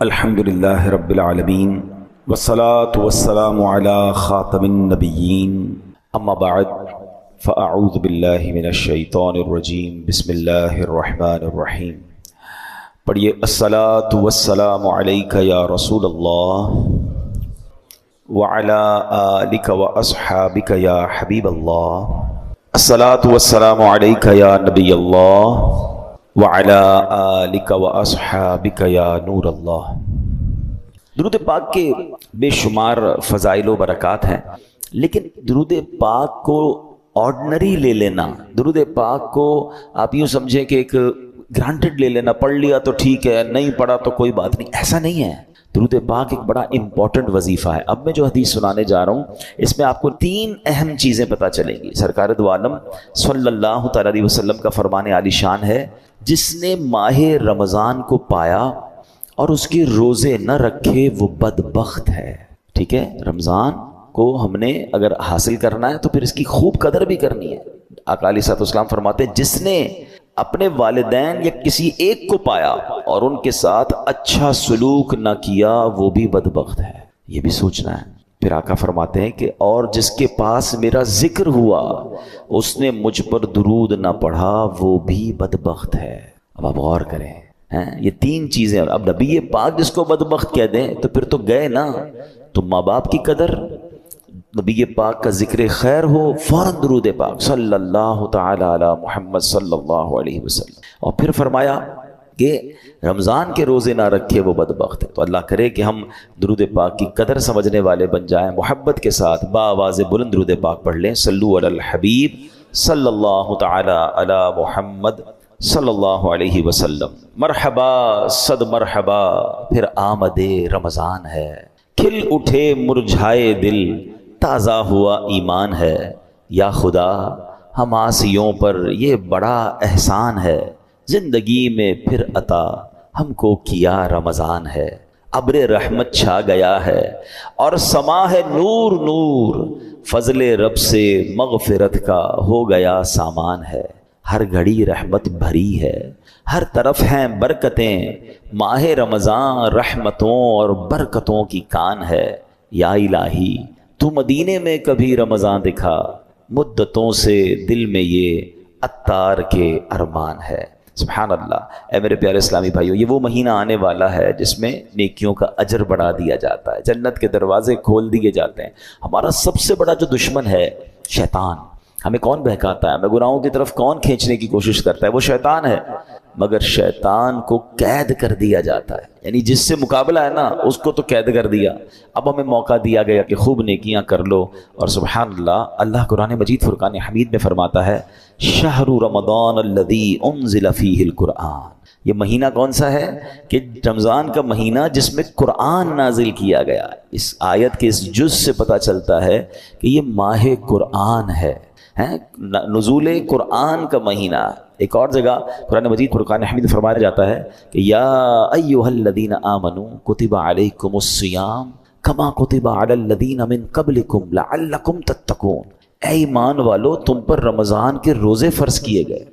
الحمدللہ رب العالمین والصلاة والسلام علی خاتم النبیین اما بعد فاعوذ باللہ من الشیطان الرجیم بسم اللہ الرحمن الرحیم۔ پڑھیے الصلاة والسلام علیک یا رسول اللہ وعلی آلک واصحابک یا حبیب اللہ، الصلاة والسلام علیک یا نبی اللہ وعلی آلک واصحابک یا نور اللہ۔ درود پاک کے بے شمار فضائل و برکات ہیں، لیکن درود پاک کو آرڈنری لے لینا، درود پاک کو آپ یوں سمجھیں کہ ایک گرانٹڈ لے لینا، پڑھ لیا تو ٹھیک ہے، نہیں پڑھا تو کوئی بات نہیں، ایسا نہیں ہے۔ درود پاک ایک بڑا امپورٹنٹ وظیفہ ہے۔ اب میں جو حدیث سنانے جا رہا ہوں اس میں آپ کو تین اہم چیزیں پتہ چلیں گی۔ سرکار دو عالم صلی اللہ تعالی علیہ وسلم کا فرمان عالی شان ہے، جس نے ماہ رمضان کو پایا اور اس کے روزے نہ رکھے وہ بدبخت ہے۔ ٹھیک ہے، رمضان کو ہم نے اگر حاصل کرنا ہے تو پھر اس کی خوب قدر بھی کرنی ہے۔ آقا علیہ الصلوۃ والسلام فرماتے ہیں جس نے اپنے والدین یا کسی ایک کو پایا اور ان کے ساتھ اچھا سلوک نہ کیا وہ بھی بدبخت ہے۔ یہ بھی سوچنا ہے۔ پھر آقا فرماتے ہیں کہ اور جس کے پاس میرا ذکر ہوا اس نے مجھ پر درود نہ پڑھا وہ بھی بدبخت ہے۔ اب آپ غور کریں، یہ تین چیزیں، اب نبی پاک جس کو بدبخت کہہ دیں تو پھر تو گئے نا۔ تو ماں باپ کی قدر، نبی پاک کا ذکر خیر ہو، فوراً درود پاک صلی اللہ تعالی علی محمد صلی اللہ علیہ وسلم۔ اور پھر فرمایا کہ رمضان کے روزے نہ رکھے وہ بدبخت ہے۔ تو اللہ کرے کہ ہم درود پاک کی قدر سمجھنے والے بن جائیں، محبت کے ساتھ بآواز بلند درود پاک پڑھ لیں۔ صلو علی الحبیب صلی اللہ تعالی علی محمد صلی اللہ علیہ وسلم۔ مرحبا صد مرحبا، پھر آمد رمضان ہے، کھل اٹھے مرجھائے دل، تازہ ہوا ایمان ہے۔ یا خدا ہم آسیوں پر یہ بڑا احسان ہے، زندگی میں پھر عطا ہم کو کیا رمضان ہے۔ ابر رحمت چھا گیا ہے اور سما ہے نور نور، فضل رب سے مغفرت کا ہو گیا سامان ہے۔ ہر گھڑی رحمت بھری ہے، ہر طرف ہیں برکتیں، ماہ رمضان رحمتوں اور برکتوں کی کان ہے۔ یا الہی تو مدینے میں کبھی رمضان دکھا، مدتوں سے دل میں یہ عطار کے ارمان ہے۔ سبحان اللہ۔ اے میرے پیارے اسلامی بھائیو، یہ وہ مہینہ آنے والا ہے جس میں نیکیوں کا اجر بڑھا دیا جاتا ہے، جنت کے دروازے کھول دیے جاتے ہیں۔ ہمارا سب سے بڑا جو دشمن ہے شیطان، ہمیں کون بہکاتا ہے، ہمیں گناہوں کی طرف کون کھینچنے کی کوشش کرتا ہے، وہ شیطان ہے۔ مگر شیطان کو قید کر دیا جاتا ہے، یعنی جس سے مقابلہ ہے نا اس کو تو قید کر دیا۔ اب ہمیں موقع دیا گیا کہ خوب نیکیاں کر لو۔ اور سبحان اللہ، اللہ قرآن مجید فرقان حمید میں فرماتا ہے شہر رمضان الذی انزل فیہ القرآن۔ یہ مہینہ کون سا ہے؟ کہ رمضان کا مہینہ جس میں قرآن نازل کیا گیا۔ اس آیت کے اس جز سے پتہ چلتا ہے کہ یہ ماہ قرآن ہے، نزول قرآن کا مہینہ۔ ایک اور جگہ قرآن مجید فرقان حمید فرمایا جاتا ہے کہ یا ایھا الذین آمنوا کتب علیکم الصیام کما کتب علی الذین من قبلکم لعلکم تتقون۔ اے ایمان والو، تم پر رمضان کے روزے فرض کیے گئے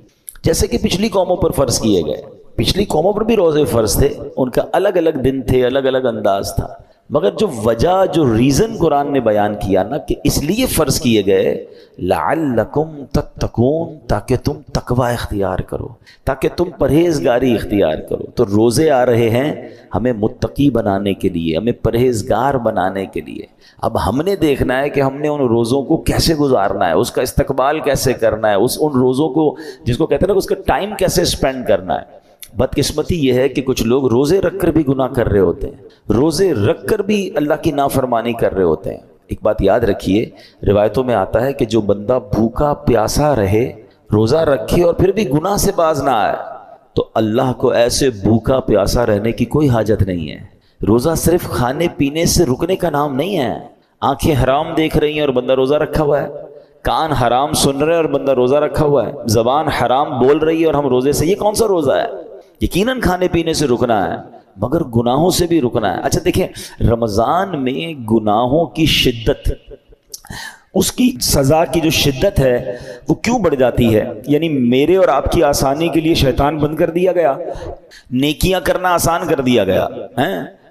جیسے کہ پچھلی قوموں پر فرض کیے گئے۔ پچھلی قوموں پر بھی روزے فرض تھے، ان کا الگ الگ دن تھے، الگ الگ انداز تھا، مگر جو وجہ، جو ریزن قرآن نے بیان کیا نا کہ اس لیے فرض کیے گئے لعلکم تتقون، تاکہ تم تقوی اختیار کرو، تاکہ تم پرہیزگاری اختیار کرو۔ تو روزے آ رہے ہیں ہمیں متقی بنانے کے لیے، ہمیں پرہیزگار بنانے کے لیے۔ اب ہم نے دیکھنا ہے کہ ہم نے ان روزوں کو کیسے گزارنا ہے، اس کا استقبال کیسے کرنا ہے، ان روزوں کو جس کو کہتے ہیں نا اس کا ٹائم کیسے اسپینڈ کرنا ہے۔ بدقسمتی یہ ہے کہ کچھ لوگ روزے رکھ کر بھی گناہ کر رہے ہوتے ہیں، روزے رکھ کر بھی اللہ کی نافرمانی کر رہے ہوتے ہیں۔ ایک بات یاد رکھیے، روایتوں میں آتا ہے کہ جو بندہ بھوکا پیاسا رہے، روزہ رکھے اور پھر بھی گناہ سے باز نہ آئے، تو اللہ کو ایسے بھوکا پیاسا رہنے کی کوئی حاجت نہیں ہے۔ روزہ صرف کھانے پینے سے رکنے کا نام نہیں ہے۔ آنکھیں حرام دیکھ رہی ہیں اور بندہ روزہ رکھا ہوا ہے، کان حرام سن رہے ہیں اور بندہ روزہ رکھا ہوا ہے، زبان حرام بول رہی ہے اور ہم روزے سے، یہ کون سا روزہ ہے؟ یقیناً کھانے پینے سے رکنا ہے مگر گناہوں سے بھی رکنا ہے۔ اچھا دیکھیں، رمضان میں گناہوں کی شدت اس کی سزا کی جو شدت ہے وہ کیوں بڑھ جاتی ہے؟ یعنی میرے اور آپ کی آسانی کے لیے شیطان بند کر دیا گیا، نیکیاں کرنا آسان کر دیا گیا،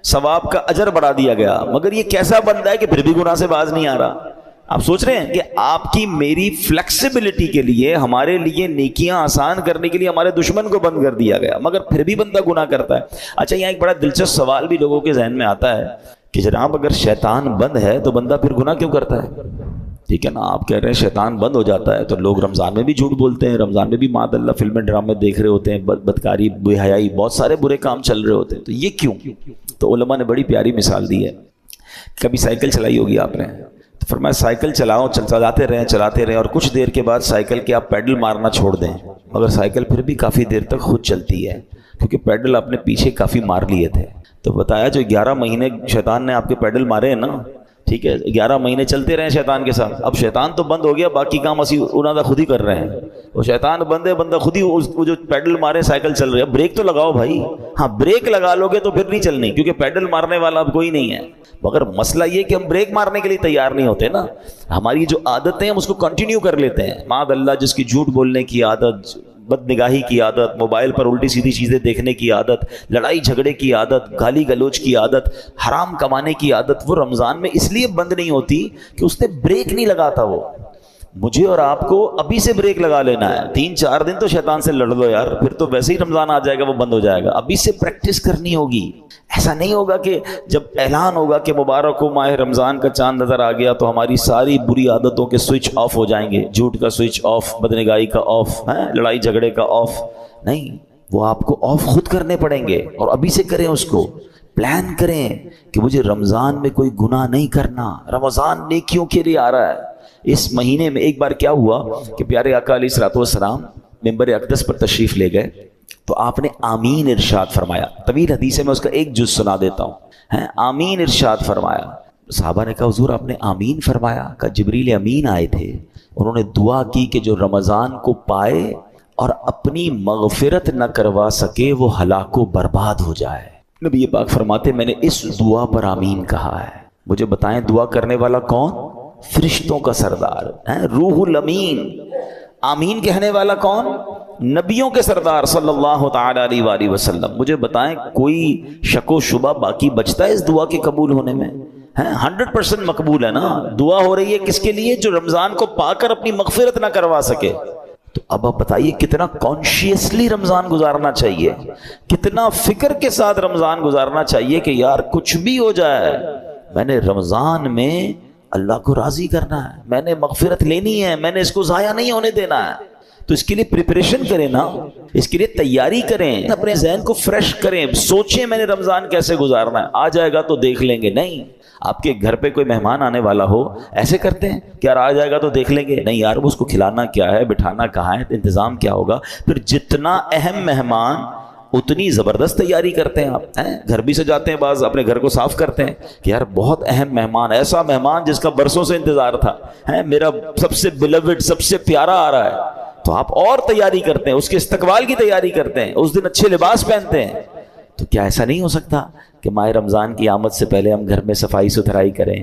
ثواب کا اجر بڑھا دیا گیا، مگر یہ کیسا بندہ ہے کہ پھر بھی گناہ سے باز نہیں آ رہا؟ آپ سوچ رہے ہیں کہ آپ کی میری فلیکسیبلٹی کے لیے، ہمارے لیے نیکیاں آسان کرنے کے لیے ہمارے دشمن کو بند کر دیا گیا، مگر پھر بھی بندہ گناہ کرتا ہے۔ اچھا، یہاں ایک بڑا دلچسپ سوال بھی لوگوں کے ذہن میں آتا ہے کہ جناب اگر شیطان بند ہے تو بندہ پھر گناہ کیوں کرتا ہے؟ ٹھیک ہے نا، آپ کہہ رہے ہیں شیطان بند ہو جاتا ہے تو لوگ رمضان میں بھی جھوٹ بولتے ہیں، رمضان میں بھی معاذ اللہ فلمیں ڈرامے دیکھ رہے ہوتے ہیں، بدکاری، بے حیائی، بہت سارے برے کام چل رہے ہوتے ہیں، تو یہ کیوں؟ تو علماء نے بڑی پیاری مثال دی ہے۔ کبھی سائیکل چلائی ہوگی آپ نے، تو فرمایا سائیکل چلاؤ، چلاتے رہیں اور کچھ دیر کے بعد سائیکل کے آپ پیڈل مارنا چھوڑ دیں، مگر سائیکل پھر بھی کافی دیر تک خود چلتی ہے، کیونکہ پیڈل آپ نے پیچھے کافی مار لیے تھے۔ تو بتایا جو 11 مہینے شیطان نے آپ کے پیڈل مارے ہیں نا، ٹھیک ہے، 11 مہینے چلتے رہے شیطان کے ساتھ، اب شیطان تو بند ہو گیا، باقی کام اسی انہوں نے خود ہی کر رہے ہیں، وہ شیطان بند ہے، بندہ خود ہی وہ جو پیڈل مارے سائیکل چل رہی ہے، بریک تو لگاؤ بھائی، ہاں بریک لگا لو گے تو پھر نہیں چلنی، کیونکہ پیڈل مارنے والا اب کوئی نہیں ہے۔ مگر مسئلہ یہ کہ ہم بریک مارنے کے لیے تیار نہیں ہوتے نا، ہماری جو عادتیں ہیں ہم اس کو کنٹینیو کر لیتے ہیں۔ معاذ اللہ جس کی جھوٹ بولنے کی عادت، بد نگاہی کی عادت، موبائل پر الٹی سیدھی چیزیں دیکھنے کی عادت، لڑائی جھگڑے کی عادت، گالی گلوچ کی عادت، حرام کمانے کی عادت، وہ رمضان میں اس لیے بند نہیں ہوتی کہ اس نے بریک نہیں لگاتا۔ وہ مجھے اور آپ کو ابھی سے بریک لگا لینا ہے، 3-4 دن تو شیطان سے لڑ لو یار، پھر تو ویسے ہی رمضان آ جائے گا، وہ بند ہو جائے گا۔ ابھی سے پریکٹس کرنی ہوگی۔ ایسا نہیں ہوگا کہ جب اعلان ہوگا کہ مبارک ہو ماہ رمضان کا چاند نظر آ گیا تو ہماری ساری بری عادتوں کے سوئچ آف ہو جائیں گے، جھوٹ کا سوئچ آف، بدنگاہی کا آف، لڑائی جھگڑے کا آف۔ نہیں، وہ آپ کو آف خود کرنے پڑیں گے، اور ابھی سے کریں، اس کو پلان کریں کہ مجھے رمضان میں کوئی گناہ نہیں کرنا، رمضان نیکیوں کے لیے آ رہا ہے۔ اس مہینے میں ایک بار کیا ہوا کہ پیارے آقا علیہ الصلوۃ والسلام منبر اقدس پر تشریف لے گئے تو آپ نے آمین ارشاد فرمایا۔ طویل حدیث ہے، میں اس کا ایک جز سنا دیتا ہوں۔ آمین ارشاد فرمایا۔ صحابہ نے کہا حضور آپ نے آمین فرمایا؟ کہا جبریل امین آئے تھے، انہوں نے دعا کی کہ جو رمضان کو پائے اور اپنی مغفرت نہ کروا سکے وہ ہلاک و برباد ہو جائے۔ نبی پاک فرماتے میں نے اس دعا پر آمین کہا ہے۔ مجھے بتائیں دعا کرنے والا کون؟ فرشتوں کا سردار روح الامین۔ آمین کہنے والا کون؟ نبیوں کے سردار صلی اللہ تعالی علیہ وآلہ وسلم۔ مجھے بتائیں کوئی شک و شبہ باقی بچتا ہے اس دعا کے قبول ہونے میں؟ 100% مقبول ہے نا۔ دعا ہو رہی ہے کس کے لیے؟ جو رمضان کو پا کر اپنی مغفرت نہ کروا سکے۔ تو اب آپ بتائیے کتنا کانشیسلی رمضان گزارنا چاہیے، کتنا فکر کے ساتھ رمضان گزارنا چاہیے کہ یار کچھ بھی ہو جائے میں نے رمضان میں اللہ کو راضی کرنا ہے، میں نے مغفرت لینی ہے، میں نے اس کو ضائع نہیں ہونے دینا ہے۔ تو اس کے لیے پریپریشن کریں نا، اس کے لیے تیاری کریں، اپنے ذہن کو فریش کریں، سوچیں میں نے رمضان کیسے گزارنا ہے، آ جائے گا تو دیکھ لیں گے۔ نہیں، آپ کے گھر پہ کوئی مہمان آنے والا ہو ایسے کرتے ہیں کہ یار آ جائے گا تو دیکھ لیں گے؟ نہیں یار، اس کو کھلانا کیا ہے، بٹھانا کہاں ہے، انتظام کیا ہوگا۔ پھر جتنا اہم مہمان اتنی زبردست تیاری کرتے ہیں آپ، گھر بھی سجاتے ہیں، بعض اپنے گھر کو صاف کرتے ہیں کہ یار بہت اہم مہمان، ایسا مہمان جس کا برسوں سے انتظار تھا، میرا سب سے بیلوڈ، سب سے پیارا آ رہا ہے، تو آپ اور تیاری کرتے ہیں، اس کے استقبال کی تیاری کرتے ہیں، اس دن اچھے لباس پہنتے ہیں۔ تو کیا ایسا نہیں ہو سکتا کہ ماہ رمضان کی آمد سے پہلے ہم گھر میں صفائی ستھرائی کریں،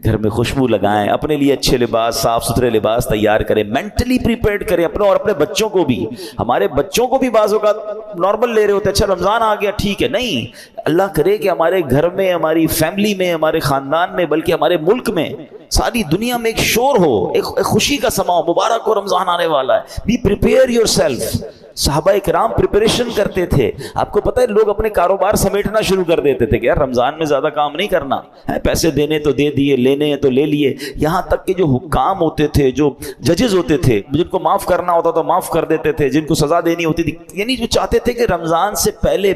گھر میں خوشبو لگائیں، اپنے لیے اچھے لباس، صاف ستھرے لباس تیار کریں، مینٹلی پریپیئرڈ کریں اپنے اور اپنے بچوں کو بھی۔ ہمارے بچوں کو بھی بعض اوقات نارمل لے رہے ہوتے ہیں، اچھا رمضان آ گیا ٹھیک ہے، نہیں، اللہ کرے کہ ہمارے گھر میں، ہماری فیملی میں، ہمارے خاندان میں، بلکہ ہمارے ملک میں، ساری دنیا میں ایک شور ہو، ایک خوشی کا سما ہو، مبارک ہو رمضان آنے والا ہے۔ Be prepare yourself. صحابہ اکرام پریپریشن کرتے تھے۔ آپ کو پتہ ہے لوگ اپنے کاروبار سمیٹنا شروع کر دیتے تھے کہ یار رمضان میں زیادہ کام نہیں کرنا ہے، پیسے دینے تو دے دیے، لینے ہیں تو لے لیے۔ یہاں تک کہ جو حکام ہوتے تھے، جو ججز ہوتے تھے، جن کو معاف کرنا ہوتا تو معاف کر دیتے تھے، جن کو سزا دینی ہوتی تھی، یعنی جو چاہتے تھے کہ رمضان سے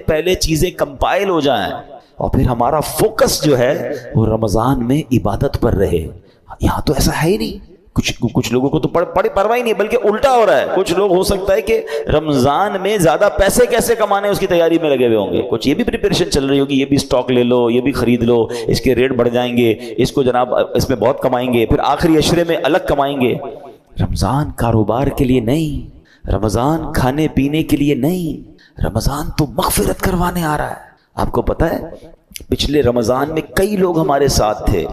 پہلے چیزیں کمپائل ہو جائیں اور پھر ہمارا فوکس جو ہے وہ رمضان میں عبادت پر رہے۔ یہاں تو ایسا ہے ہی نہیں۔ کچھ لوگوں کو تو بڑی پرواہ نہیں ہے، بلکہ الٹا ہو رہا ہے۔ کچھ لوگ ہو سکتا ہے کہ رمضان میں زیادہ پیسے کیسے کمانے اس کی تیاری میں لگے ہوئے ہوں گے، کچھ یہ بھی پریپریشن چل رہی ہوگی، یہ بھی سٹاک لے لو، یہ بھی خرید لو، اس کے ریٹ بڑھ جائیں گے، اس کو جناب اس میں بہت کمائیں گے، پھر آخری عشرے میں الگ کمائیں گے۔ رمضان کاروبار کے لیے نہیں، رمضان کھانے پینے کے لیے نہیں، رمضان تو مغفرت کروانے آ رہا ہے۔ آپ کو پتہ ہے پچھلے رمضان میں کئی لوگ ہمارے ساتھ تھے،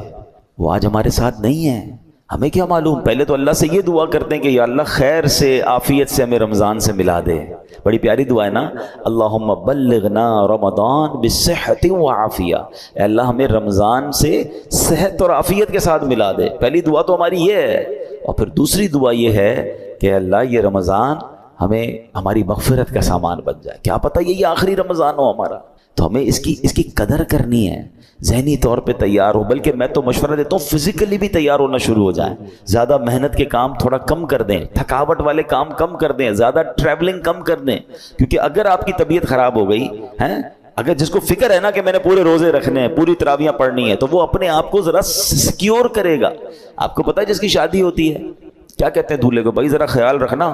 وہ آج ہمارے ساتھ نہیں ہیں۔ ہمیں کیا معلوم؟ پہلے تو اللہ سے یہ دعا کرتے ہیں کہ یا اللہ خیر سے عافیت سے ہمیں رمضان سے ملا دے. بڑی پیاری دعا ہے نا، اللہم بلغنا رمضان بصحت و عافیہ. اے اللہ ہمیں رمضان سے صحت اور عافیت کے ساتھ ملا دے. پہلی دعا تو ہماری یہ ہے. اور پھر دوسری دعا یہ ہے کہ اللہ یہ رمضان ہمیں ہماری مغفرت کا سامان بن جائے. کیا پتہ یہ آخری رمضان ہو ہمارا، تو ہمیں اس کی قدر کرنی ہے، ذہنی طور پہ تیار ہو. بلکہ میں تو مشورہ دیتا ہوں فزیکلی بھی تیار ہونا شروع ہو جائیں. زیادہ محنت کے کام تھوڑا کم کر دیں، تھکاوٹ والے کام کم کر دیں، زیادہ ٹریولنگ کم کر دیں. کیونکہ اگر آپ کی طبیعت خراب ہو گئی ہے، اگر جس کو فکر ہے نا کہ میں نے پورے روزے رکھنے ہیں، پوری تراویحاں پڑھنی ہے، تو وہ اپنے آپ کو ذرا سیکیور کرے گا. آپ کو پتہ ہے جس کی شادی ہوتی ہے کیا کہتے ہیں دولہے کو، بھائی ذرا خیال رکھنا،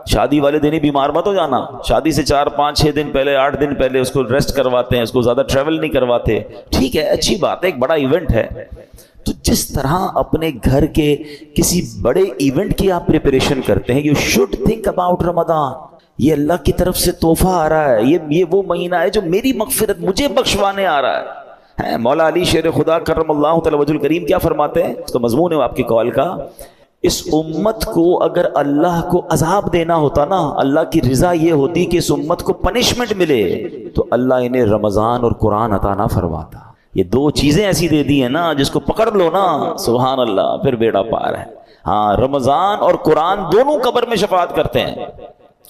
شادی والے دن ہی بیمار مت ہو جانا. شادی سے 4 5 6 دن پہلے 8 دن پہلے اس کو ریسٹ کرواتے ہیں، اس کو زیادہ ٹریول نہیں کرواتے. ٹھیک ہے، اچھی بات ہے، ایک بڑا ایونٹ ہے. تو جس طرح اپنے گھر کے کسی بڑے ایونٹ کی آپ پریپریشن کرتے ہیں، یو شوڈ تھنک اباؤٹ رمضان. یہ اللہ کی طرف سے تحفہ آ رہا ہے، یہ وہ مہینہ ہے جو میری مغفرت مجھے بخشوانے آ رہا ہے. مولا علی شیر خدا کرم اللہ تعالی وجہ الکریم کیا فرماتے ہیں؟ اس کا مضمون ہے آپ کی کال کا، اس امت کو اگر اللہ کو عذاب دینا ہوتا نا، اللہ کی رضا یہ ہوتی کہ اس امت کو پنشمنٹ ملے، تو اللہ انہیں رمضان اور قرآن عطا نہ فرماتا. یہ 2 چیزیں ایسی دے دی ہیں نا، جس کو پکڑ لو نا سبحان اللہ پھر بیڑا پار ہے. ہاں، رمضان اور قرآن دونوں قبر میں شفاعت کرتے ہیں.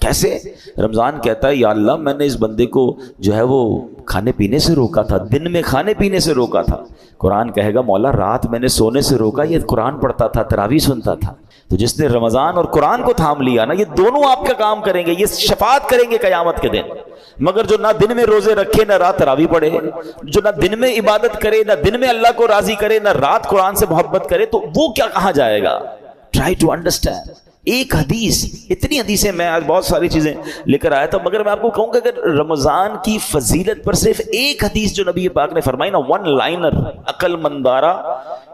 کیسے؟ رمضان کہتا ہے یا اللہ میں نے اس بندے کو جو ہے وہ کھانے پینے سے روکا تھا، دن میں کھانے پینے سے روکا تھا. قرآن کہے گا مولا رات میں نے سونے سے روکا، یہ قرآن پڑھتا تھا، تراویح سنتا تھا. تو جس نے رمضان اور قرآن کو تھام لیا نا، یہ دونوں آپ کا کام کریں گے، یہ شفاعت کریں گے قیامت کے دن. مگر جو نہ دن میں روزے رکھے، نہ رات تراویح پڑھے، جو نہ دن میں عبادت کرے، نہ دن میں اللہ کو راضی کرے، نہ رات قرآن سے محبت کرے، تو وہ کیا کہاں جائے گا؟ Try to understand. ایک حدیث، اتنی حدیثیں میں آج بہت ساری چیزیں لے کر آیا تھا، مگر میں آپ کو کہوں کہ اگر رمضان کی فضیلت پر صرف ایک حدیث جو نبی پاک نے فرمائی نا، 1 لائنر، عقل مندارا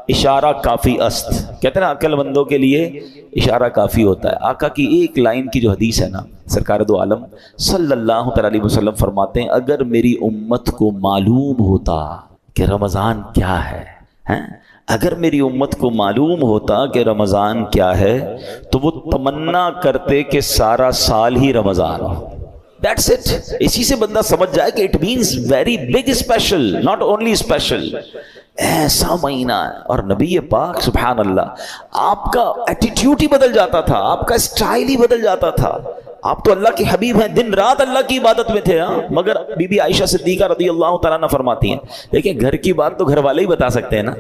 اشارہ کافی است. کہتے ہیں نا عقل مندوں کے لیے اشارہ کافی ہوتا ہے. آقا کی ایک لائن کی جو حدیث ہے نا، سرکار دو عالم صلی اللہ تعالی علیہ وسلم فرماتے ہیں اگر میری امت کو معلوم ہوتا کہ رمضان کیا ہے، اگر میری امت کو معلوم ہوتا کہ رمضان کیا ہے، تو وہ تمنا کرتے کہ سارا سال ہی رمضان ہو. That's it. اسی سے بندہ سمجھ جائے کہ it means very big special, not only special. ایسا مہینہ ہے. اور نبی پاک سبحان اللہ آپ کا ایٹیٹیوڈ ہی بدل جاتا تھا، آپ کا اسٹائل ہی بدل جاتا تھا. آپ تو اللہ کے حبیب ہیں، دن رات اللہ کی عبادت میں تھے. مگر بی بی عائشہ صدیقہ رضی اللہ تعالیٰ عنہ فرماتی ہیں، دیکھیں گھر کی بات تو گھر والے ہی بتا سکتے ہیں نا.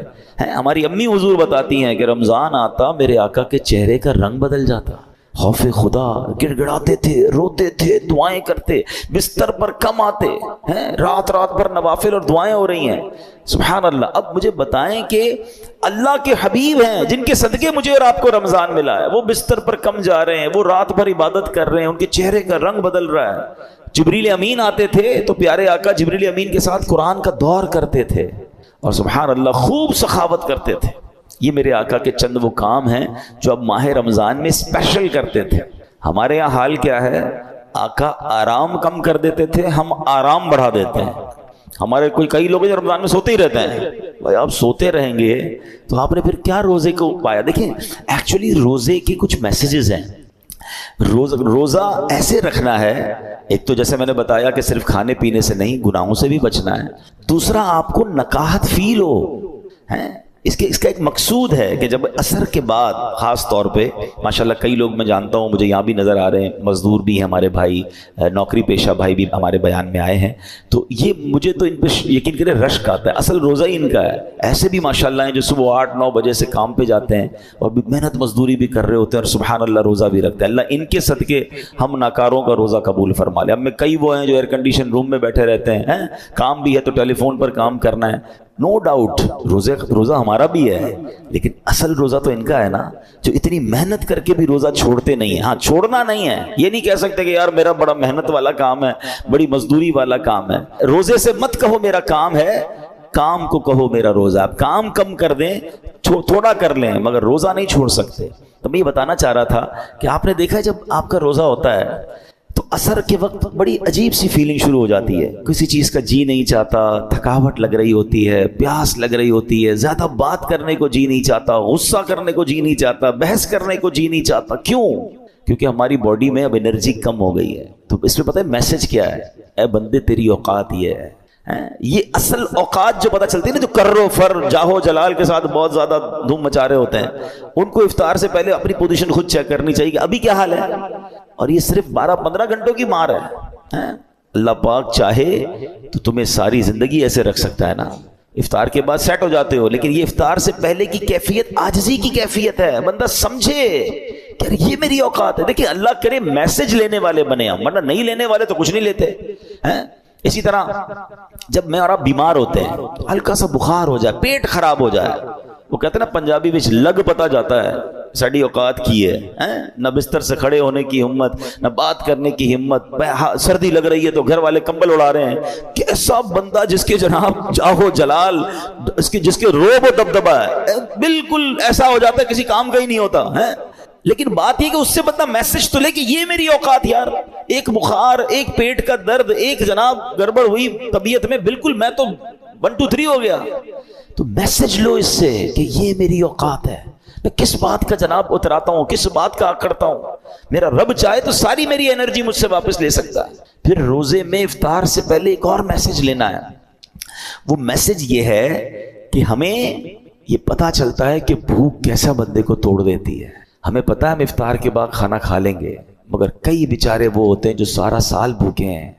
ہماری امی حضور بتاتی ہیں کہ رمضان آتا میرے آقا کے چہرے کا رنگ بدل جاتا، خوف خدا، گڑ گڑاتے تھے، روتے تھے، دعائیں کرتے، بستر پر کم آتے ہیں، رات رات پر نوافل اور دعائیں ہو رہی ہیں. سبحان اللہ. اب مجھے بتائیں کہ اللہ کے حبیب ہیں جن کے صدقے مجھے اور آپ کو رمضان ملا ہے، وہ بستر پر کم جا رہے ہیں، وہ رات بھر عبادت کر رہے ہیں، ان کے چہرے کا رنگ بدل رہا ہے. جبریل امین آتے تھے تو پیارے آقا جبریل امین کے ساتھ قرآن کا دور کرتے تھے اور سبحان اللہ خوب سخاوت کرتے تھے. یہ میرے آقا کے چند وہ کام ہیں جو اب ماہ رمضان میں اسپیشل کرتے تھے. ہمارے یہاں حال کیا ہے، آقا آرام کم کر دیتے تھے، ہم آرام بڑھا دیتے ہیں. ہمارے کئی لوگ جو رمضان میں سوتے ہی رہتے ہیں. بھائی آپ سوتے رہیں گے تو آپ نے پھر کیا روزے کو پایا؟ دیکھیں ایکچولی روزے کے کچھ میسیجز ہیں. روزہ ایسے رکھنا ہے، ایک تو جیسے میں نے بتایا کہ صرف کھانے پینے سے نہیں، گناہوں سے بھی بچنا ہے. دوسرا آپ کو نکاحت فیل ہو. اس کا ایک مقصود ہے کہ جب عصر کے بعد خاص طور پہ ماشاءاللہ کئی لوگ میں جانتا ہوں، مجھے یہاں بھی نظر آ رہے ہیں، مزدور بھی ہیں ہمارے بھائی، نوکری پیشہ بھائی بھی ہمارے بیان میں آئے ہیں، تو یہ مجھے تو ان پہ یقین کرے رشک آتا ہے. اصل روزہ ہی ان کا ہے. ایسے بھی ماشاءاللہ ہیں جو صبح 8-9 بجے سے کام پہ جاتے ہیں اور محنت مزدوری بھی کر رہے ہوتے ہیں اور سبحان اللہ روزہ بھی رکھتے ہیں. اللہ ان کے صدقے ہم ناکاروں کا روزہ قبول فرما لے. ہم میں کئی وہ ہیں جو ایئر کنڈیشن روم میں بیٹھے رہتے ہیں، کام بھی ہے تو ٹیلی فون پر کام کرنا ہے. نو ڈاؤٹ روزہ ہمارا بھی ہے، لیکن اصل روزہ تو ان کا ہے نا، جو اتنی محنت کر کے بھی روزہ چھوڑتے نہیں ہیں. ہاں چھوڑنا نہیں ہے، یہ نہیں کہہ سکتے کہ یار میرا بڑا محنت والا کام ہے، بڑی مزدوری والا کام ہے. روزے سے مت کہو میرا کام ہے، کام کو کہو میرا روزہ. آپ کام کم کر دیں، تھوڑا کر لیں، مگر روزہ نہیں چھوڑ سکتے. تو میں یہ بتانا چاہ رہا تھا کہ آپ نے دیکھا جب آپ کا روزہ ہوتا ہے تو عصر کے وقت بڑی عجیب سی فیلنگ شروع ہو جاتی ہے، کسی چیز کا جی نہیں چاہتا، تھکاوٹ لگ رہی ہوتی ہے، پیاس لگ رہی ہوتی ہے، زیادہ بات کرنے کو جی نہیں چاہتا، غصہ کرنے کو جی نہیں چاہتا، بحث کرنے کو جی نہیں چاہتا۔ کیوں؟ کیونکہ ہماری باڈی میں اب انرجی کم ہو گئی ہے۔ تو اس میں پتہ ہے میسج کیا ہے؟ اے بندے تیری اوقات یہ ہے۔ یہ اصل اوقات جو پتہ چلتی ہے نا، جو کرو فر جاہو جلال کے ساتھ بہت زیادہ دھوم مچا رہے ہوتے ہیں، ان کو افطار سے پہلے اپنی پوزیشن خود چیک کرنی چاہیے کہ ابھی کیا حال ہے۔ اور یہ صرف 12-15 گھنٹوں کی مار ہے۔ اللہ پاک چاہے تو تمہیں ساری زندگی ایسے رکھ سکتا ہے نا، افطار کے بعد سیٹ ہو جاتے ہو، لیکن یہ افطار سے پہلے کی کیفیت عاجزی کی کیفیت ہے۔ بندہ سمجھے کہ یہ میری اوقات ہے۔ دیکھیں اللہ کرے میسج لینے والے بنے ہم، ورنہ نہیں لینے والے تو کچھ نہیں لیتے۔ اسی طرح جب میں اور آپ بیمار ہوتے ہیں، ہلکا سا بخار ہو جائے، پیٹ خراب ہو جائے، وہ کہتے ہیں نا پنجابی وچ لگ پتا جاتا ہے ساڑی اوقات کی ہے، نہ بستر سے کھڑے ہونے کی ہمت، نہ بات کرنے کی ہمت، سردی لگ رہی ہے تو گھر والے کمبل اڑا رہے ہیں۔ کیسا بندہ جس کے جناب جاہو جلال، جس کے روب و دبدبا ہے، بالکل ایسا ہو جاتا ہے کسی کام کا ہی نہیں ہوتا ہے۔ لیکن بات یہ کہ اس سے بندہ میسج تو لے کہ یہ میری اوقات یار، ایک بخار، ایک پیٹ کا درد، ایک جناب گڑبڑ ہوئی طبیعت میں، بالکل میں تو 1 2 3 ہو گیا، تو میسج لو اس سے کہ یہ میری اوقات ہے۔ میں کس بات کا جناب اتراتا ہوں، کس بات کا کرتا ہوں، میرا رب چاہے تو ساری میری انرجی مجھ سے واپس لے سکتا ہے۔ پھر روزے میں افطار سے پہلے ایک اور میسج لینا ہے۔ وہ میسج یہ ہے کہ ہمیں یہ پتا چلتا ہے کہ بھوک کیسا بندے کو توڑ دیتی ہے۔ ہمیں پتا ہے ہم افطار کے بعد کھانا کھا لیں گے، مگر کئی بیچارے وہ ہوتے ہیں جو سارا سال بھوکے ہیں۔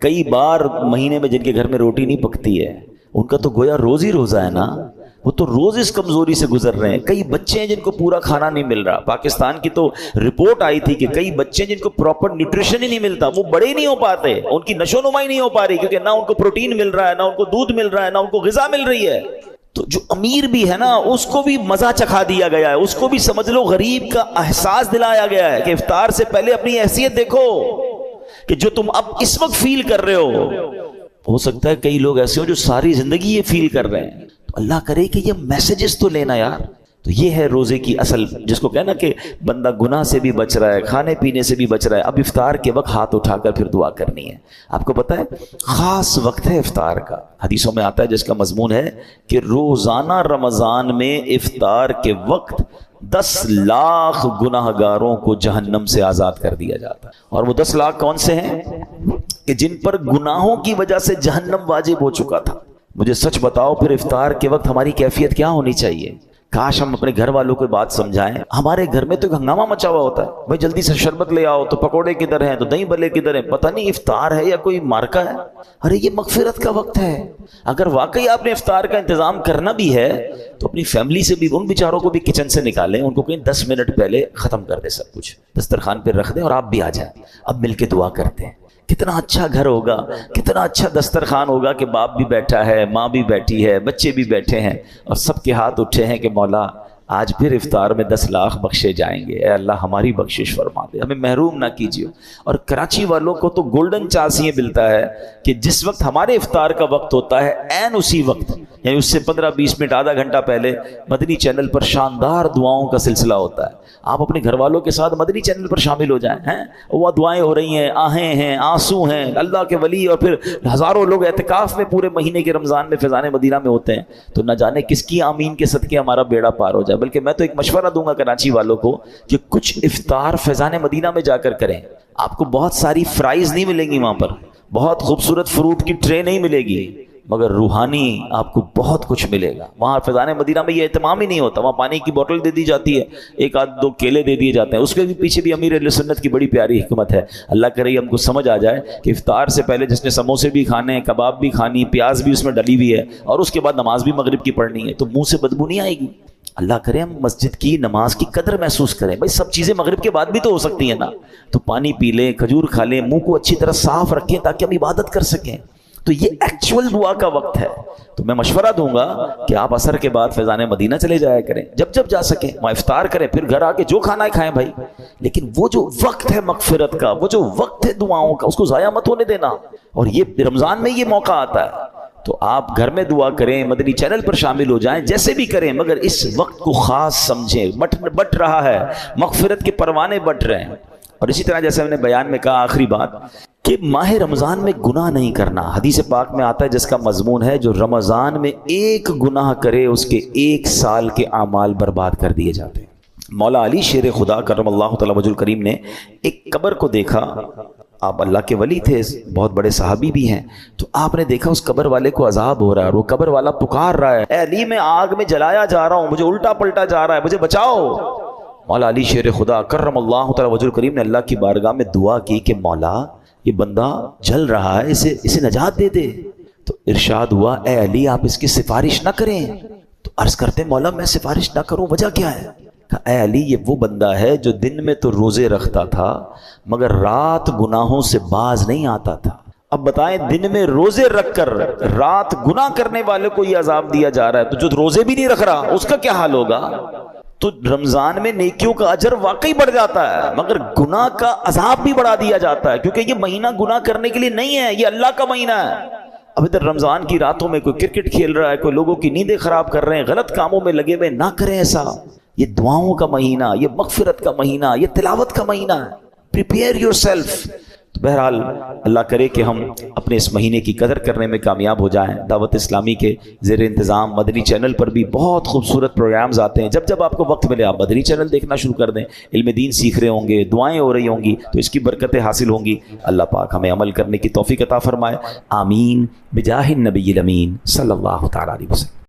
کئی بار مہینے میں جن کے گھر میں روٹی نہیں پکتی ہے، ان کا تو گویا روز ہی روزہ ہے نا، وہ تو روز اس کمزوری سے گزر رہے ہیں۔ کئی بچے ہیں جن کو پورا کھانا نہیں مل رہا۔ پاکستان کی تو رپورٹ آئی تھی کہ کئی بچے جن کو پراپر نیوٹریشن ہی نہیں ملتا، وہ بڑے ہی نہیں ہو پاتے، ان کی نشو نمائی نہیں ہو پا رہی، کیونکہ نہ ان کو پروٹین مل رہا ہے، نہ ان کو دودھ مل رہا ہے، نہ ان کو غذا مل رہی ہے۔ تو جو امیر بھی ہے نا، اس کو بھی مزہ چکھا دیا گیا ہے، اس کو بھی سمجھ لو غریب کا احساس دلایا گیا ہے کہ افطار سے پہلے اپنی حیثیت دیکھو کہ جو تم اب اس وقت فیل کر رہے ہو سکتا ہے کئی لوگ ایسے ہو جو ساری زندگی یہ فیل کر رہے ہیں۔ تو اللہ کرے کہ یہ میسیجز تو لینا یار۔ تو یہ ہے روزے کی اصل، جس کو کہنا کہ بندہ گناہ سے بھی بچ رہا ہے، کھانے پینے سے بھی بچ رہا ہے۔ اب افطار کے وقت ہاتھ اٹھا کر پھر دعا کرنی ہے۔ آپ کو پتہ ہے خاص وقت ہے افطار کا، حدیثوں میں آتا ہے جس کا مضمون ہے کہ روزانہ رمضان میں افطار کے وقت 10 لاکھ گناہ گاروں کو جہنم سے آزاد کر دیا جاتا ہے۔ اور وہ 10 لاکھ کون سے ہیں؟ کہ جن پر گناہوں کی وجہ سے جہنم واجب ہو چکا تھا۔ مجھے سچ بتاؤ پھر افطار کے وقت ہماری کیفیت کیا ہونی چاہیے؟ کاش ہم اپنے گھر والوں کو بات سمجھائیں۔ ہمارے گھر میں تو ایک ہنگامہ مچا ہوا ہوتا ہے، بھائی جلدی سے شربت لے آؤ، تو پکوڑے کدھر ہیں، تو دہی بلے کدھر ہیں، پتہ نہیں افطار ہے یا کوئی مارکا ہے۔ ارے یہ مغفرت کا وقت ہے۔ اگر واقعی آپ نے افطار کا انتظام کرنا بھی ہے تو اپنی فیملی سے بھی، ان بیچاروں کو بھی کچن سے نکالیں، ان کو کہیں 10 منٹ پہلے ختم کر دیں، سب کچھ دسترخوان پہ رکھ دیں اور آپ بھی آ جائیں، اب مل کے دعا کرتے ہیں۔ کتنا اچھا گھر ہوگا، کتنا اچھا دسترخوان ہوگا کہ باپ بھی بیٹھا ہے، ماں بھی بیٹھی ہے، بچے بھی بیٹھے ہیں، اور سب کے ہاتھ اٹھے ہیں کہ مولا آج پھر افطار میں 10 لاکھ بخشے جائیں گے، اے اللہ ہماری بخشش فرما دے، ہمیں محروم نہ کیجیے۔ اور کراچی والوں کو تو گولڈن چانس یہ ملتا ہے کہ جس وقت ہمارے افطار کا وقت ہوتا ہے، عین اسی وقت، یعنی اس سے 15-20 منٹ آدھا گھنٹہ پہلے مدنی چینل پر شاندار دعاؤں کا سلسلہ ہوتا ہے۔ آپ اپنے گھر والوں کے ساتھ مدنی چینل پر شامل ہو جائیں، وہ دعائیں ہو رہی ہیں، آہیں ہیں، آنسو ہیں، اللہ کے ولی اور پھر ہزاروں لوگ اعتکاف میں پورے مہینے کے رمضان میں فیضان مدینہ میں ہوتے ہیں، تو نہ جانے کس کی آمین کے صدقے ہمارا بیڑا پار ہو جائے۔ بلکہ میں تو ایک مشورہ دوں گا کراچی والوں کو کہ کچھ افطار فیضان مدینہ میں جا کر کریں۔ آپ کو بہت ساری فرائز نہیں ملیں گی وہاں پر، بہت خوبصورت فروٹ کی ٹرے نہیں ملے گی، مگر روحانی آپ کو بہت کچھ ملے گا۔ وہاں فیضان مدینہ میں یہ اہتمام ہی نہیں ہوتا، وہاں پانی کی بوتل دے دی جاتی ہے، 1-2 کیلے دے دیے جاتے ہیں، اس کے بھی پیچھے بھی امیر اہل سنت کی بڑی پیاری حکمت ہے۔ اللہ کرے ہم کو سمجھ آ جائے کہ افطار سے پہلے جس نے سموسے بھی کھانے ہیں، کباب بھی کھانی، پیاز بھی اس میں ڈلی ہوئی ہے، اور اس کے بعد نماز بھی مغرب کی پڑھنی ہے، تو منہ سے بدبو نہیں آئے گی۔ اللہ کرے ہم مسجد کی نماز کی قدر محسوس کریں۔ بھائی سب چیزیں مغرب کے بعد بھی تو ہو سکتی ہیں نا، تو پانی پی لیں، کھجور کھا لیں، منہ کو اچھی طرح صاف رکھیں تاکہ ہم عبادت کر سکیں۔ تو یہ ایکچول دعا کا وقت ہے۔ تو میں مشورہ دوں گا کہ آپ عصر کے بعد فیضان مدینہ چلے جایا کریں، جب جا سکیں وہاں افطار کریں، پھر گھر آ کے جو کھانا ہے کھائیں بھائی، لیکن وہ جو وقت ہے مغفرت کا، وہ جو وقت ہے دعاؤں کا، اس کو ضائع مت ہونے دینا۔ اور یہ رمضان میں یہ موقع آتا ہے، تو آپ گھر میں دعا کریں، مدنی چینل پر شامل ہو جائیں، جیسے بھی کریں، مگر اس وقت کو خاص سمجھیں۔ بٹ رہا ہے، مغفرت کے پروانے بٹ رہے ہیں۔ اور اسی طرح جیسے ہم نے بیان میں کہا آخری بات کہ ماہ رمضان میں گناہ نہیں کرنا. حدیث پاک میں آتا ہے جس کا مضمون ہے جو رمضان میں ایک گناہ کرے اس کے 1 سال کے اعمال برباد کر دیے جاتے ہیں. مولا علی شیر خدا کرم اللہ تعالی وجہ الکریم نے ایک قبر کو دیکھا. آپ اللہ کے ولی تھے, بہت بڑے صحابی بھی ہیں, تو آپ نے دیکھا اس قبر والے کو عذاب ہو رہا ہے اور وہ قبر والا پکار رہا ہے, اے علی میں آگ میں جلایا جا رہا ہوں, مجھے الٹا پلٹا جا رہا ہے, مجھے بچاؤ. مولا علی شیر خدا کرم اللہ تعالی وجہ الکریم نے اللہ کی بارگاہ میں دعا کی کہ مولا یہ بندہ جل رہا ہے, اسے نجات دے دے. تو ارشاد ہوا اے علی آپ اس کی سفارش نہ کریں. تو عرض کرتے مولا میں سفارش نہ کروں, وجہ کیا ہے؟ کہا اے علی یہ وہ بندہ ہے جو دن میں تو روزے رکھتا تھا مگر رات گناہوں سے باز نہیں آتا تھا. اب بتائیں دن میں روزے رکھ کر رات گناہ کرنے والے کو یہ عذاب دیا جا رہا ہے, تو جو روزے بھی نہیں رکھ رہا اس کا کیا حال ہوگا؟ تو رمضان میں نیکیوں کا اجر واقعی بڑھ جاتا ہے مگر گناہ کا عذاب بھی بڑھا دیا جاتا ہے, کیونکہ یہ مہینہ گناہ کرنے کے لیے نہیں ہے, یہ اللہ کا مہینہ ہے. اب ادھر رمضان کی راتوں میں کوئی کرکٹ کھیل رہا ہے, کوئی لوگوں کی نیندیں خراب کر رہے ہیں, غلط کاموں میں لگے ہوئے, نہ کریں ایسا. یہ دعاؤں کا مہینہ, یہ مغفرت کا مہینہ, یہ تلاوت کا مہینہ ہے. Prepare your self. تو بہرحال اللہ کرے کہ ہم اپنے اس مہینے کی قدر کرنے میں کامیاب ہو جائیں. دعوت اسلامی کے زیر انتظام مدنی چینل پر بھی بہت خوبصورت پروگرامز آتے ہیں. جب جب آپ کو وقت ملے آپ مدنی چینل دیکھنا شروع کر دیں. علم دین سیکھ رہے ہوں گے, دعائیں ہو رہی ہوں گی, تو اس کی برکتیں حاصل ہوں گی. اللہ پاک ہمیں عمل کرنے کی توفیق عطا فرمائے. آمین بجاہ النبی الامین صلی اللہ تعالی علیہ وسلم.